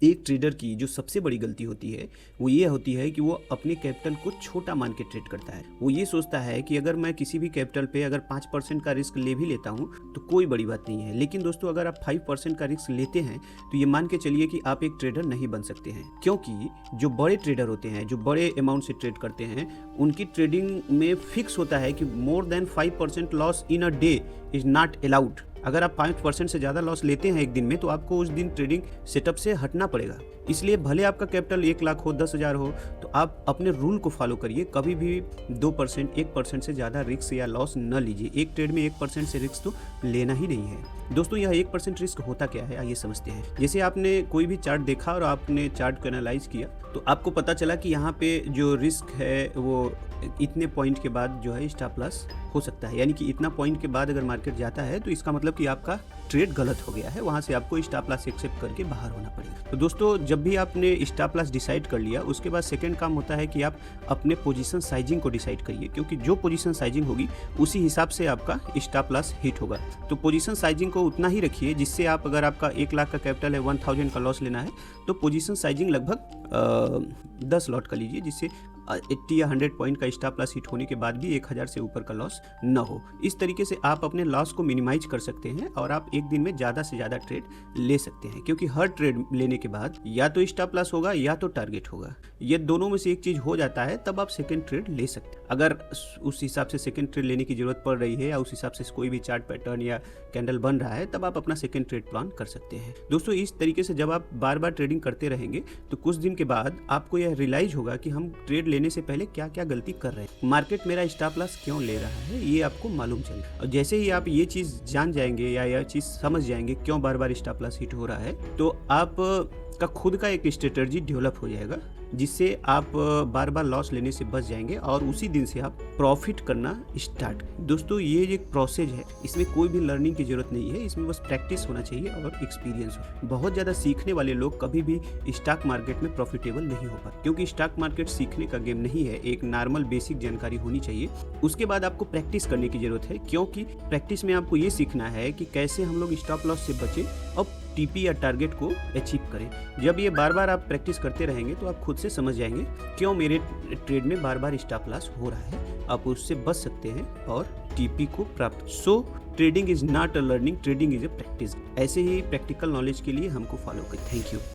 एक ट्रेडर की जो सबसे बड़ी गलती होती है वो ये होती है कि वो अपने कैपिटल को छोटा मान के ट्रेड करता है। वो ये सोचता है कि अगर मैं किसी भी कैपिटल पे अगर 5% का रिस्क ले भी लेता हूँ तो कोई बड़ी बात नहीं है, लेकिन दोस्तों अगर आप 5% का रिस्क लेते हैं तो ये मान के चलिए कि आप एक ट्रेडर नहीं बन सकते हैं, क्योंकि जो बड़े ट्रेडर होते हैं, जो बड़े अमाउंट से ट्रेड करते हैं, उनकी ट्रेडिंग में फिक्स होता है कि more than 5% loss in a day is not allowed. अगर आप 5% से ज़्यादा लॉस लेते हैं एक दिन में तो आपको उस दिन ट्रेडिंग सेटअप से हटना पड़ेगा। इसलिए भले आपका कैपिटल 1 लाख हो, 10,000 हो, तो आप अपने रूल को फॉलो करिए। कभी भी 2%, 1% से ज़्यादा रिस्क या लॉस न लीजिए। एक ट्रेड में 1% से रिस्क तो लेना ही नहीं है। दोस्तों यह 1% रिस्क होता क्या है, आइए समझते हैं। जैसे आपने कोई भी चार्ट देखा और आपने चार्ट को एनालाइज किया तो आपको पता चला कि यहाँ पे जो रिस्क है वो इतने पॉइंट के बाद जो है स्टॉप लॉस हो सकता है, यानी कि इतना पॉइंट के बाद अगर मार्केट जाता है तो इसका मतलब कि आपका ट्रेड गलत हो गया है, वहाँ से आपको स्टॉप लॉस एक्सेप्ट करके बाहर होना पड़ेगा। तो दोस्तों जब भी आपने स्टॉप लॉस डिसाइड कर लिया उसके बाद सेकंड काम होता है कि आप अपने पोजीशन साइजिंग को डिसाइड करिए, क्योंकि जो पोजीशन साइजिंग होगी उसी हिसाब से आपका स्टॉप लॉस हिट होगा। तो पोजीशन साइजिंग को उतना ही रखिए जिससे आप, अगर आपका 1 लाख का कैपिटल है, 1000 का लॉस लेना है तो पोजीशन साइजिंग लगभग 10 लॉट का लीजिए, जिससे 80 या 100 पॉइंट का स्टॉप लॉस हिट होने के बाद भी 1000 से ऊपर का लॉस न हो। इस तरीके से आप अपने लॉस को मिनिमाइज कर सकते हैं और आप एक दिन में ज़्यादा से ज़्यादा ट्रेड ले सकते हैं, क्योंकि हर ट्रेड लेने के बाद या तो स्टॉप लॉस होगा या तो टारगेट होगा। ये दोनों में से एक चीज़ हो जाता है तब आप सेकंड ट्रेड ले सकते हैं। अगर उस हिसाब से सेकंड ट्रेड लेने की ज़रूरत पड़ रही है या उस हिसाब से कोई भी चार्ट पैटर्न या कैंडल बन रहा है तब आप अपना सेकंड ट्रेड प्लान कर सकते हैं। दोस्तों इस तरीके से जब आप बार बार ट्रेडिंग करते रहेंगे तो कुछ दिन के बाद आपको यह रियलाइज होगा कि हम ट्रेड लेने से पहले क्या क्या गलती कर रहे हैं, मार्केट मेरा स्टॉप लॉस क्यों ले रहा है, ये आपको मालूम चलेगा। और जैसे ही आप ये चीज़ जान जाएंगे या यह चीज़ समझ जाएंगे क्यों बार बार स्टॉप लॉस हिट हो रहा है, तो आप का खुद का एक स्ट्रेटजी डेवलप हो जाएगा जिससे आप बार बार लॉस लेने से बच जाएंगे और उसी दिन से आप प्रॉफिट करना स्टार्ट। दोस्तों ये एक प्रोसेस है, इसमें कोई भी लर्निंग की जरूरत नहीं है, इसमें बस प्रैक्टिस होना चाहिए और एक्सपीरियंस हो। बहुत ज़्यादा सीखने वाले लोग कभी भी स्टॉक मार्केट में प्रॉफिटेबल नहीं हो पाते, क्योंकि स्टॉक मार्केट सीखने का गेम नहीं है। एक नॉर्मल बेसिक जानकारी होनी चाहिए, उसके बाद आपको प्रैक्टिस करने की जरूरत है, क्योंकि प्रैक्टिस में आपको ये सीखना है कि कैसे हम लोग स्टॉप लॉस से बचें और टीपी या टारगेट को अचीव करें। जब ये बार बार आप प्रैक्टिस करते रहेंगे तो आप खुद से समझ जाएंगे क्यों मेरे ट्रेड में बार बार स्टॉप लॉस हो रहा है, आप उससे बच सकते हैं और टीपी को प्राप्त। सो trading is not a learning, trading is a practice. ऐसे ही प्रैक्टिकल नॉलेज के लिए हमको फॉलो करें। Thank you.